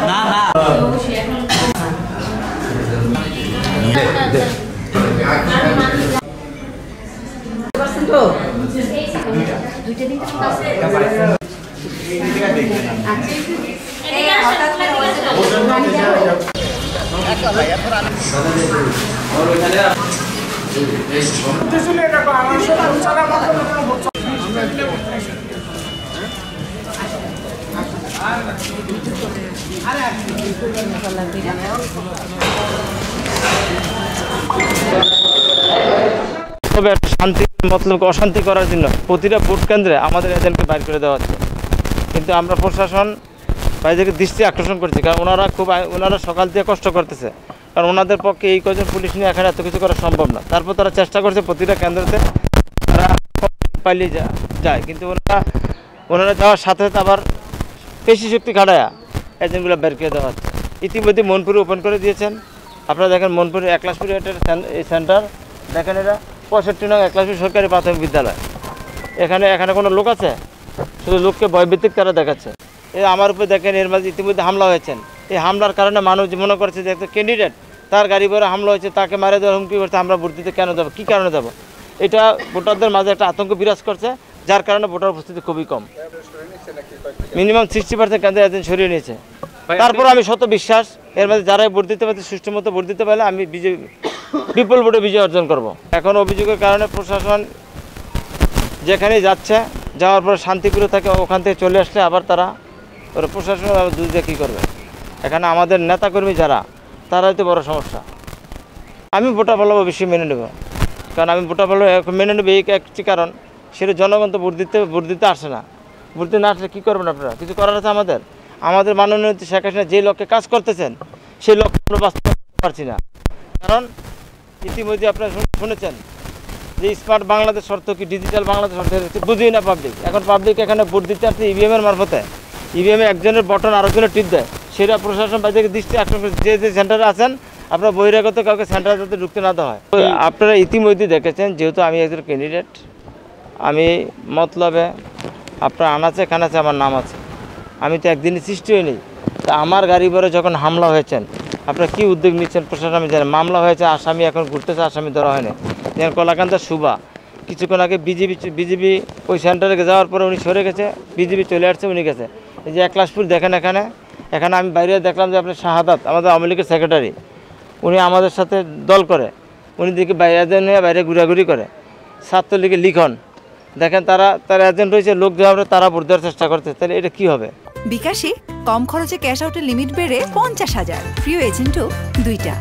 না না শান্তি মতলব অশান্তি করার জন্য প্রতিটা ভোট কেন্দ্রে আমাদের এজেন্টকে বাইর করে দেওয়া হচ্ছে, কিন্তু আমরা প্রশাসন বাইরেকে দৃষ্টি আকর্ষণ করছি, কারণ ওনারা সকাল থেকে কষ্ট করতেছে, কারণ ওনাদের পক্ষে এই কজন পুলিশ নিয়ে এখানে এত কিছু করা সম্ভব না। তারপর তারা চেষ্টা করছে প্রতিটা কেন্দ্রতে তারা পালিয়ে যায়, কিন্তু ওনারা যাওয়ার সাথে সাথে আবার পেশি শক্তি খাটায়া এজেন্টগুলো বের করে দেওয়া হচ্ছে। ইতিমধ্যে মনপুরে ওপেন করে দিয়েছেন, আপনারা দেখেন মনপুরে একলাশপুরে এই সেন্টার দেখেন, এটা 65 নং একলাশপুর সরকারি প্রাথমিক বিদ্যালয়। এখানে কোনো লোক আছে? শুধু লোককে ভয়ভীতিক তারা দেখাচ্ছে। আমার উপরে দেখেন এর মাঝে ইতিমধ্যে হামলা হয়েছেন। এই হামলার কারণে মানুষ মনে করছে যে একটা ক্যান্ডিডেট, তার গাড়ি ভরে হামলা হয়েছে, তাকে মারে দেওয়ার হুমকি করছে, আমরা ভোট দিতে কেন যাবো, কী কারণে যাবো? এটা ভোটারদের মাঝে একটা আতঙ্ক বিরাজ করছে, যার কারণে ভোটার উপস্থিতি খুবই কম। মিনিমাম 60% কেন্দ্রে এজেন্ট সরিয়ে নিয়েছে। তারপর আমি শত বিশ্বাস এর মাঝে যারাই ভোট দিতে পারছে, সুষ্ঠু মতো ভোট দিতে পারলে আমি বিপুল ভোটে বিজয় অর্জন করব। এখন অভিযোগের কারণে প্রশাসন যেখানেই যাচ্ছে, যাওয়ার পর শান্তিপ্রিয় থাকে, ওখান থেকে চলে আসলে আবার তারা প্রশাসন দুই দিয়ে কী করবে? এখানে আমাদের নেতাকর্মী যারা, তারাই তো বড় সমস্যা। আমি ভোটার ভালোভাবে বেশি মেনে নেব, কারণ আমি ভোটার ভালো মেনে নেব এই একটি কারণ, সেটা জনগণ তো ভোট দিতে আসে না। ভোট দিতে না আসলে কী করবেন আপনারা? কিছু করার আছে আমাদের মাননীয় শেখ হাসিনা যে লক্ষ্যে কাজ করতেছেন, সেই লক্ষ্য আমরা বাস্তবায়ন করতে পারছি না। কারণ ইতিমধ্যে আপনারা শুনেছেন যে স্মার্ট বাংলাদেশ শর্ত কি, ডিজিটাল বাংলাদেশ শর্ত বুঝেই না পাবলিক। এখন পাবলিক এখানে ভোট দিতে আসছে ইভিএমের মারফতে, ইভিএমে একজনের বটন আরেকজনের টিপ দেয়, সেটা প্রশাসন বাইরে দৃষ্টি আকর্ষণ করে। যে সেন্টারে আছেন আপনারা বহিরাগত কাউকে সেন্টারে যাতে ঢুকতে না দেওয়া হয়। আপনারা ইতিমধ্যে দেখেছেন, যেহেতু আমি একজন ক্যান্ডিডেট, আমি মতলবে আপনার আনাচে খানাচে আমার নাম আছে, আমি তো একদিনই সৃষ্টি হয়নি। তা আমার গাড়ি ভরে যখন হামলা হয়েছেন, আপনারা কী উদ্যোগ নিচ্ছেন প্রশাসন আমি জানি। মামলা হয়েছে, আসামি এখন ঘুরতেছে, আসামি ধরা হয়নি। যেমন কলাকান্তা সুবা কিছুক্ষণ আগে বিজেপি ওই সেন্টারে যাওয়ার পরে উনি সরে গেছে, বিজেপি চলে আসছে, উনি গেছে। এই যে একলাশপুর দেখেন, এখানে আমি বাইরে দেখলাম যে আপনার শাহাদাত আমাদের আওয়ামী লীগের সেক্রেটারি, উনি আমাদের সাথে দল করে, উনি দিকে বাইরে ঘোরাঘুরি করে। ছাত্রলীগের লিখন দেখেন, তারা এজেন্ট রয়েছে, লোক যাওয়ার তারা ভোট দেওয়ার চেষ্টা করছে, তাহলে এটা কী হবে? বিকাশে কম খরচে ক্যাশ আউটের লিমিট বেড়ে 50,000, প্রিয় এজেন্টও 2টা।